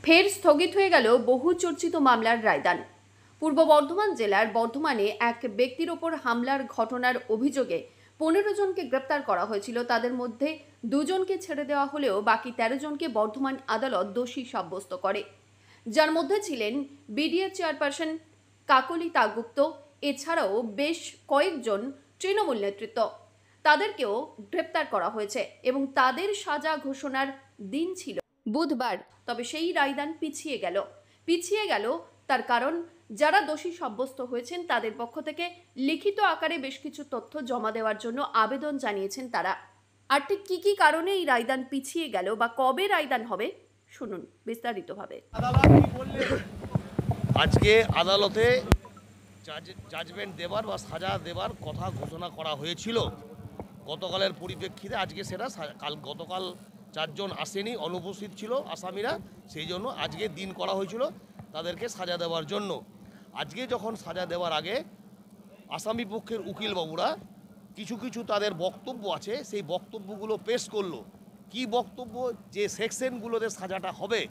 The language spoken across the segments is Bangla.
ফের স্থগিত হয়ে গেল বহু চর্চিত মামলার রায়দান। পূর্ব বর্ধমান জেলার বর্ধমানে এক ব্যক্তির ওপর হামলার ঘটনার অভিযোগে 15 জনকে গ্রেপ্তার করা হয়েছিল। তাদের মধ্যে 2 জনকে ছেড়ে দেওয়া হলেও বাকি 13 জনকে বর্ধমান আদালত দোষী সাব্যস্ত করে, যার মধ্যে ছিলেন বিডিএ চেয়ারপারসন কাকলি দাশগুপ্ত। এছাড়াও বেশ কয়েকজন তৃণমূল নেতৃত্ব, তাদেরকেও গ্রেপ্তার করা হয়েছে এবং তাদের সাজা ঘোষণার দিন ছিল বুধবার। তবে সেই রায়দান পিছিয়ে গেল তার কারণ যারা দোষী সাব্যস্ত হয়েছেন তাদের পক্ষ থেকে লিখিত আকারে বেশ কিছু তথ্য জমা দেওয়ার জন্য আবেদন জানিয়েছেন তারা। আর ঠিক কি কারণে এই রায়দান পিছিয়ে গেল বা কবে রায়দান হবে শুনুন বিস্তারিতভাবে। আজকে আদালতে জাজমেন্ট দেবার বা সাজা দেবার কথা ঘোষণা করা হয়েছিল গতকালের পরিপ্রেক্ষিতে। আজকে সেটা গতকাল 4 জন আসেনি, অনুপস্থিত ছিল আসামিরা, সেই জন্য আজকে দিন করা হয়েছিল তাদেরকে সাজা দেওয়ার জন্য। আজকে যখন সাজা দেওয়ার আগে আসামি পক্ষের উকিলবাবুরা কিছু তাদের বক্তব্য আছে, সেই বক্তব্যগুলো পেশ করলো। কি বক্তব্য? যে সেকশনগুলোতে সাজাটা হবে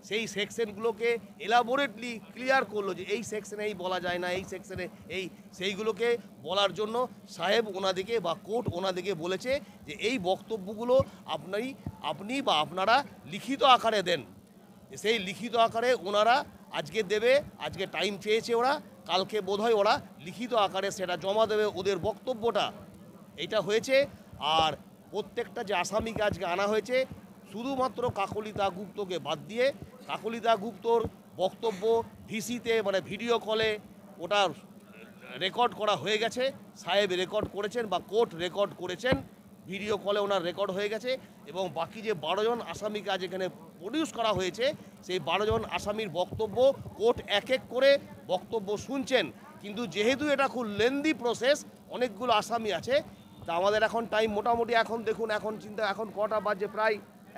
সেই সেকশনগুলোকে এলাবোরেটলি ক্লিয়ার করলো যে এই সেকশনে এই বলা যায় না, এই সেকশনে এই, সেইগুলোকে বলার জন্য সাহেব ওনাদিকে বা কোর্ট ওনাদিকে বলেছে যে এই বক্তব্যগুলো আপনি বা আপনারা লিখিত আকারে দেন। সেই লিখিত আকারে ওনারা আজকে দেবে, আজকে টাইম চেয়েছে ওরা, কালকে বোধহয় ওরা লিখিত আকারে সেটা জমা দেবে ওদের বক্তব্যটা। এটা হয়েছে। আর প্রত্যেকটা যে আসামিকে আজকে আনা হয়েছে শুধুমাত্র কাকলি দাশগুপ্তকে বাদ দিয়ে, কাকলি দাশগুপ্তর বক্তব্য ভিসিতে মানে ভিডিও কলে ওটা রেকর্ড করা হয়ে গেছে, সাহেব রেকর্ড করেছেন বা কোর্ট রেকর্ড করেছেন, ভিডিও কলে ওনার রেকর্ড হয়ে গেছে। এবং বাকি যে 12 জন আসামিকে আজ এখানে প্রডিউস করা হয়েছে সেই 12 জন আসামির বক্তব্য কোর্ট এক এক করে বক্তব্য শুনছেন। কিন্তু যেহেতু এটা খুব লেন্দি প্রসেস, অনেকগুলো আসামি আছে, তা আমাদের এখন টাইম মোটামুটি এখন দেখুন, এখন কটা বাজে,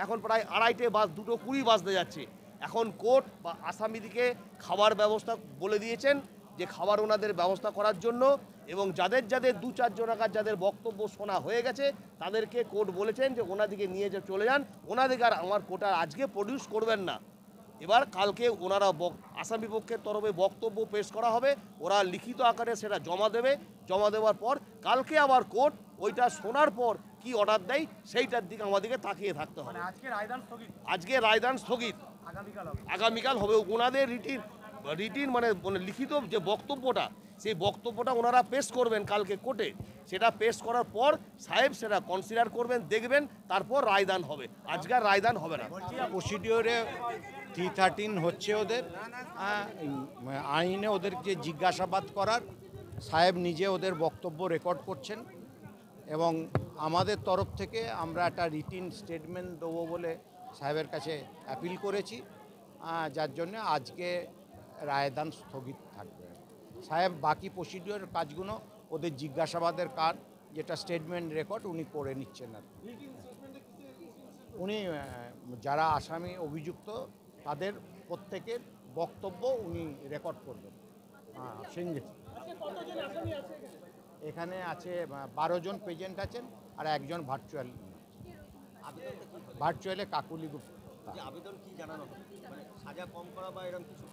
এখন প্রায় 2:30 বাজ 2:20 বাজতে যাচ্ছে। এখন কোর্ট বা আসামিদিকে খাবার ব্যবস্থা বলে দিয়েছেন যে খাবার ওনাদের ব্যবস্থা করার জন্য, এবং যাদের 2-4 জনাকার যাদের বক্তব্য শোনা হয়ে গেছে তাদেরকে কোর্ট বলেছেন যে ওনাদিকে নিয়ে চলে যান, ওনাদিকে আর আমার কোর্ট আজকে প্রডিউস করবেন না। এবার কালকে ওনারা আসামি পক্ষের তরফে বক্তব্য পেশ করা হবে, ওরা লিখিত আকারে সেটা জমা দেবে। জমা দেওয়ার পর কালকে আবার কোর্ট ওইটা শোনার পর কি অর্ডার দেয় সেইটার দিকে আমাদেরকে তাকিয়ে থাকতে হবে। আজকে রায়দান স্থগিত, আগামীকাল হবে। ওনাদের রিটিন মানে লিখিত যে বক্তব্যটা, সেই বক্তব্যটা ওনারা পেশ করবেন কালকে কোর্টে। সেটা পেশ করার পর সাহেব সেটা কনসিডার করবেন, দেখবেন, তারপর রায়দান হবে। আজকে রায়দান হবে না। প্রসিডিওরে 313 হচ্ছে ওদের, আইনে ওদের যে জিজ্ঞাসাবাদ করার, সাহেব নিজে ওদের বক্তব্য রেকর্ড করছেন এবং আমাদের তরফ থেকে আমরা একটা রিটিন স্টেটমেন্ট দেবো বলে সাহেবের কাছে অ্যাপিল করেছি, যার জন্য আজকে রায়দান স্থগিত থাকবে। সাহেব বাকি প্রসিডিওর কাজগুলো, ওদের জিজ্ঞাসাবাদের কাজ যেটা স্টেটমেন্ট রেকর্ড উনি করে নিচ্ছেন। আর উনি যারা আসামি অভিযুক্ত তাদের প্রত্যেকের বক্তব্য উনি রেকর্ড করবেন। এখানে আছে 12 জন প্রেজেন্ট আছেন আর একজন ভার্চুয়ালে কাকুলি গুপ্ত। আবেদন কি জানানো হবে, মানে সাজা কম করা বা এরকম কিছু?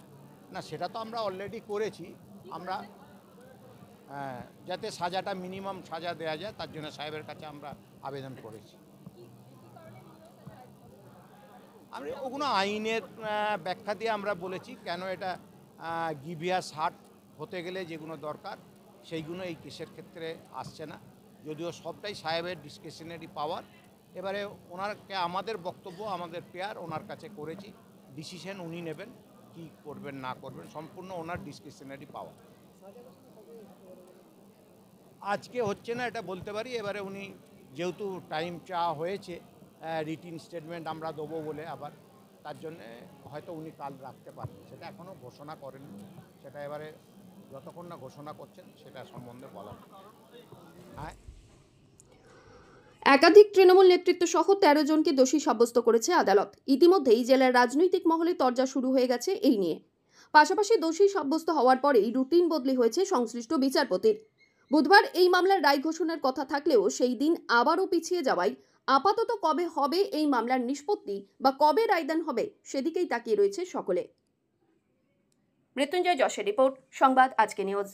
না, সেটা তো আমরা অলরেডি করেছি। আমরা যাতে সাজাটা মিনিমাম সাজা দেওয়া যায় তার জন্য সাহেবের কাছে আমরা আবেদন করেছি। আমরা ওগুলো আইনের ব্যাখ্যা দিয়ে আমরা বলেছি কেন এটা গিভিয়াস হার্ট হতে গেলে যেগুলো দরকার সেইগুলো এই কেসের ক্ষেত্রে আসছে না, যদিও সবটাই সাহেবের ডিসক্রিশনারি পাওয়ার। এবারে ওনারকে আমাদের বক্তব্য আমাদের পেয়ার ওনার কাছে করেছি, ডিসিশন উনি নেবেন কি করবেন না করবেন, সম্পূর্ণ ওনার ডিসক্রিশনারি পাওয়ার। আজকে হচ্ছে না এটা বলতে পারি। এবারে উনি যেহেতু টাইম চাওয়া হয়েছে রিটিন স্টেটমেন্ট আমরা দেবো বলে, আবার তার জন্যে হয়তো উনি কাল রাখতে পারবেন, সেটা এখনও ঘোষণা করেননি। সেটা এবারে যতক্ষণ না ঘোষণা করছেন সেটা সম্বন্ধে বলা। হ্যাঁ, একাধিক তৃণমূল নেতৃত্ব সহ 13 জনকে দোষী সাব্যস্ত করেছে আদালত। ইতিমধ্যেই জেলার রাজনৈতিক মহলে তরজা শুরু হয়ে গেছে এই নিয়ে। পাশাপাশি দোষী সাব্যস্ত হওয়ার পরেই রুটিন বদলি হয়েছে সংশ্লিষ্ট বিচারপতির। বুধবার এই মামলার রায় ঘোষণার কথা থাকলেও সেই দিন আবারও পিছিয়ে যাওয়ায় আপাতত কবে হবে এই মামলার নিষ্পত্তি বা কবে রায়দান হবে সেদিকেই তাকিয়ে রয়েছে সকলে। মৃত্যুঞ্জয় যশের রিপোর্ট, সংবাদ আজকে নিউজ।